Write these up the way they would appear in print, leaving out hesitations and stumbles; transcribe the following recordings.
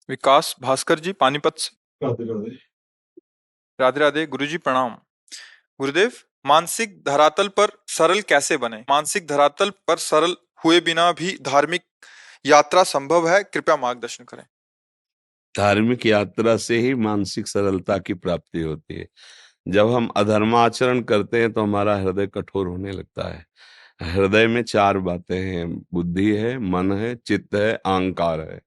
विकास भास्कर जी पानीपत से। राधे राधे। राधे राधे गुरुजी प्रणाम। गुरुदेव, मानसिक धरातल पर सरल कैसे बने? मानसिक धरातल पर सरल हुए बिना भी धार्मिक यात्रा संभव है? कृपया मार्गदर्शन करें। धार्मिक यात्रा से ही मानसिक सरलता की प्राप्ति होती है। जब हम अधर्माचरण करते हैं तो हमारा हृदय कठोर होने लगता है। हृदय में चार बातें हैं, बुद्धि है, मन है, चित्त है, अहंकार है।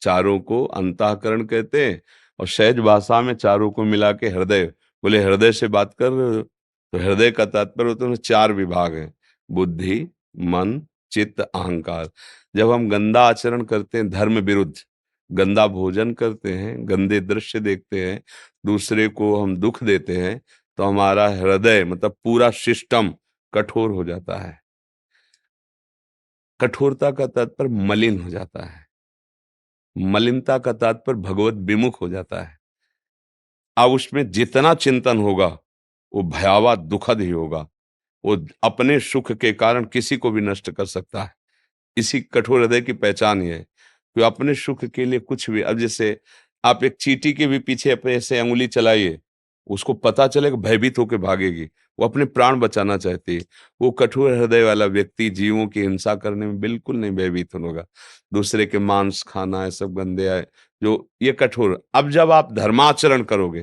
चारों को अंतःकरण कहते हैं और सहज भाषा में चारों को मिला के हृदय। बोले हृदय से बात कर रहे हो, तो हृदय का तात्पर्य होता है चार विभाग हैं, बुद्धि, मन, चित्त, अहंकार। जब हम गंदा आचरण करते हैं, धर्म विरुद्ध गंदा भोजन करते हैं, गंदे दृश्य देखते हैं, दूसरे को हम दुख देते हैं, तो हमारा हृदय मतलब पूरा सिस्टम कठोर हो जाता है। कठोरता का तात्पर्य मलिन हो जाता है। मलिनता का तात्पर्य भगवत विमुख हो जाता है। अब उसमें जितना चिंतन होगा वो भयावह दुखद ही होगा। वो अपने सुख के कारण किसी को भी नष्ट कर सकता है। इसी कठोर हृदय की पहचान ये है कि अपने सुख के लिए कुछ भी, अब जैसे आप एक चींटी के भी पीछे अपने ऐसे अंगुली चलाइए, उसको पता चलेगा भयभीत होकर भागेगी, वो अपने प्राण बचाना चाहती है। वो कठोर हृदय वाला व्यक्ति जीवों की हिंसा करने में बिल्कुल नहीं भयभीत होगा। दूसरे के मांस खाना है सब गंदे है जो ये कठोर। अब जब आप धर्माचरण करोगे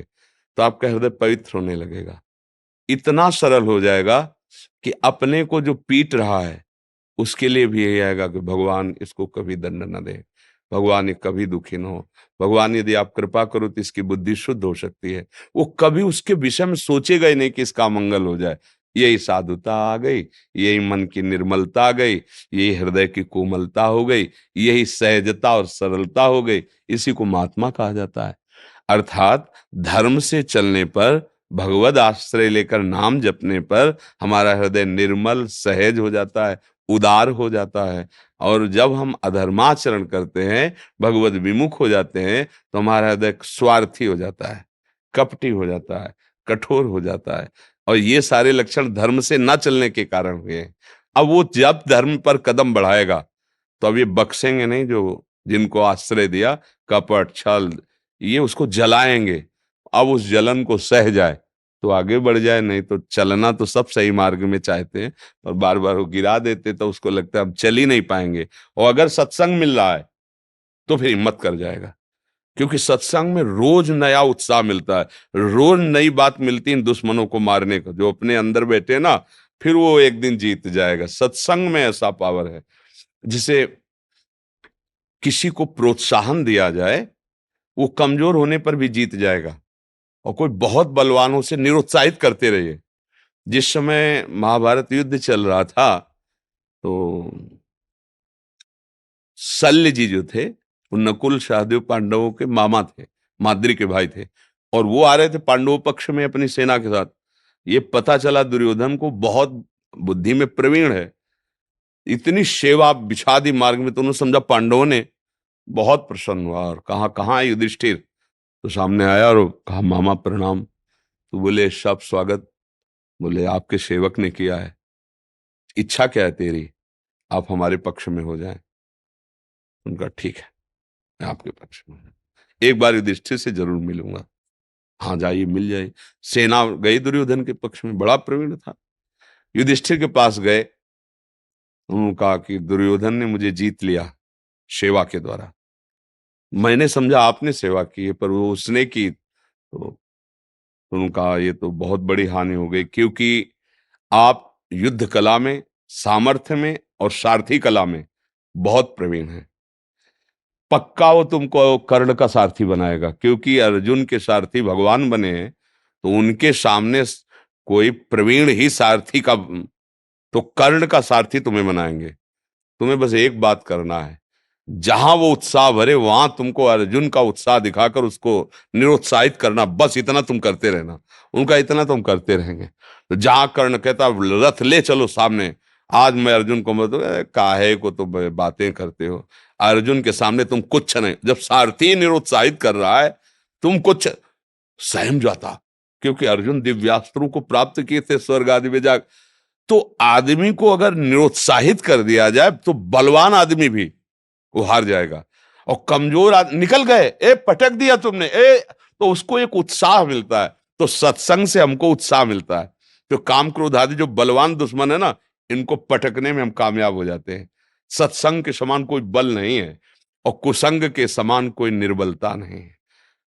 तो आपका हृदय पवित्र होने लगेगा, इतना सरल हो जाएगा कि अपने को जो पीट रहा है उसके लिए भी यही आएगा कि भगवान इसको कभी दंड न दे, भगवान ये कभी दुखी न हो, भगवान यदि आप कृपा करो तो इसकी बुद्धि शुद्ध हो सकती है। वो कभी उसके विषय में सोचेगा ही नहीं कि इसका मंगल हो जाए। यही साधुता आ गई, यही मन की निर्मलता आ गई, यही हृदय की कोमलता हो गई, यही सहजता और सरलता हो गई। इसी को महात्मा कहा जाता है। अर्थात धर्म से चलने पर, भगवद आश्रय लेकर नाम जपने पर हमारा हृदय निर्मल सहज हो जाता है, उदार हो जाता है। और जब हम अधर्माचरण करते हैं, भगवत विमुख हो जाते हैं, तो हमारा हृदय स्वार्थी हो जाता है, कपटी हो जाता है, कठोर हो जाता है। और ये सारे लक्षण धर्म से न चलने के कारण हुए हैं। अब वो जब धर्म पर कदम बढ़ाएगा तो अब ये बख्शेंगे नहीं, जो जिनको आश्रय दिया, कपट छल, ये उसको जलाएंगे। अब उस जलन को सह जाए तो आगे बढ़ जाए, नहीं तो चलना तो सब सही मार्ग में चाहते हैं और बार बार वो गिरा देते तो उसको लगता है अब चल ही नहीं पाएंगे। और अगर सत्संग मिल रहा है तो फिर हिम्मत कर जाएगा, क्योंकि सत्संग में रोज नया उत्साह मिलता है, रोज नई बात मिलती है दुश्मनों को मारने को। जो अपने अंदर बैठे ना, फिर वो एक दिन जीत जाएगा। सत्संग में ऐसा पावर है, जिसे किसी को प्रोत्साहन दिया जाए वो कमजोर होने पर भी जीत जाएगा। और कोई बहुत बलवानों से निरुत्साहित करते रहिए। जिस समय महाभारत युद्ध चल रहा था तो शल्य जी जो थे वो नकुल सहदेव पांडवों के मामा थे, माद्री के भाई थे, और वो आ रहे थे पांडवों पक्ष में अपनी सेना के साथ। ये पता चला दुर्योधन को बहुत बुद्धि में प्रवीण है, इतनी सेवा बिछा दी मार्ग में, तो उन्होंने समझा पांडवों ने। बहुत प्रसन्न हुआ और कहा कहाँ है युधिष्ठिर? तो सामने आया और कहा मामा प्रणाम। तो बोले सब स्वागत। बोले आपके सेवक ने किया है, इच्छा क्या है तेरी? आप हमारे पक्ष में हो जाएं। उनका ठीक है, मैं आपके पक्ष में हूं। एक बार युधिष्ठिर से जरूर मिलूंगा। हाँ जाइए, मिल जाइए। सेना गई दुर्योधन के पक्ष में, बड़ा प्रवीण था। युधिष्ठिर के पास गए, उन्होंने कहा कि दुर्योधन ने मुझे जीत लिया सेवा के द्वारा। मैंने समझा आपने सेवा की है, पर वो उसने की। तो उन्होंने कहा ये तो बहुत बड़ी हानि हो गई, क्योंकि आप युद्ध कला में, सामर्थ्य में और सारथी कला में बहुत प्रवीण हैं। पक्का वो तुमको कर्ण का सारथी बनाएगा, क्योंकि अर्जुन के सारथी भगवान बने हैं, तो उनके सामने कोई प्रवीण ही सारथी का, तो कर्ण का सारथी तुम्हें बनाएंगे। तुम्हें बस एक बात करना है, जहां वो उत्साह भरे वहां तुमको अर्जुन का उत्साह दिखाकर उसको निरुत्साहित करना, बस इतना तुम करते रहना। उनका इतना तुम करते रहेंगे। तो जहां कर्ण कहता रथ ले चलो सामने, आज मैं अर्जुन को मत, काहे को तो बातें करते हो, अर्जुन के सामने तुम कुछ नहीं। जब सारथी निरुत्साहित कर रहा है, तुम कुछ सहम जाता, क्योंकि अर्जुन दिव्यास्त्रों को प्राप्त किए थे स्वर्ग आदि में जा। तो आदमी को अगर निरुत्साहित कर दिया जाए तो बलवान आदमी भी वो हार जाएगा। और कमजोर निकल गए, ए पटक दिया तुमने, ए, तो उसको एक उत्साह मिलता है। तो सत्संग से हमको उत्साह मिलता है। तो काम क्रोध आदि जो बलवान दुश्मन है ना, इनको पटकने में हम कामयाब हो जाते हैं। सत्संग के समान कोई बल नहीं है और कुसंग के समान कोई निर्बलता नहीं है।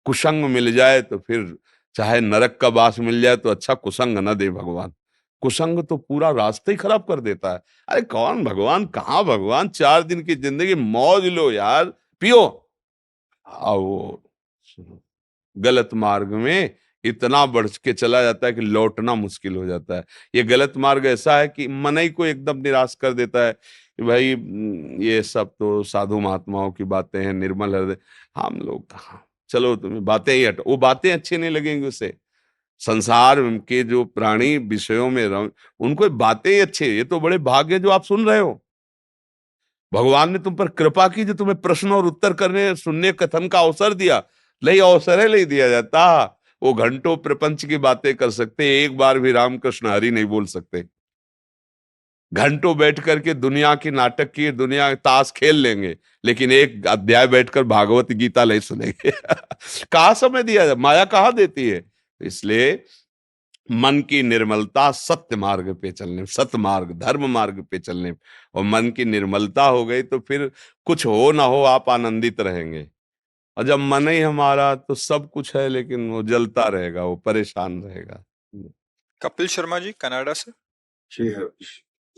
कुसंग मिल जाए तो फिर चाहे नरक का वास मिल जाए तो अच्छा, कुसंग न दे भगवान। कुसंग तो पूरा रास्ता ही खराब कर देता है। अरे कौन भगवान, कहाँ भगवान, 4 दिन की जिंदगी, मौज लो यार, पियो। वो गलत मार्ग में इतना बढ़ के चला जाता है कि लौटना मुश्किल हो जाता है। ये गलत मार्ग ऐसा है कि मन ही को एकदम निराश कर देता है कि भाई ये सब तो साधु महात्माओं की बातें हैं, निर्मल हृदय, हम लोग कहाँ। चलो तुम्हें बातें ही हटो, वो बातें अच्छी नहीं लगेंगी उसे। संसार के जो प्राणी विषयों में उनको बातें ही अच्छी है। ये तो बड़े भाग्य जो आप सुन रहे हो। भगवान ने तुम पर कृपा की जो तुम्हें प्रश्न और उत्तर करने, सुनने, कथन का अवसर दिया। नहीं अवसर है नहीं दिया जाता। वो घंटों प्रपंच की बातें कर सकते, एक बार भी रामकृष्ण हरि नहीं बोल सकते। घंटों बैठ करके दुनिया की नाटक की, दुनिया ताश खेल लेंगे, लेकिन एक अध्याय बैठकर भागवत गीता नहीं सुनेंगे। कहाँ समय दिया जाए, माया कहाँ देती है। इसलिए मन की निर्मलता सत्य मार्ग पे चलने, सत्य मार्ग धर्म मार्ग पे चलने, और मन की निर्मलता हो गई तो फिर कुछ हो ना हो आप आनंदित रहेंगे। और जब मन ही हमारा, तो सब कुछ है लेकिन वो जलता रहेगा, वो परेशान रहेगा। कपिल शर्मा जी कनाडा से। जी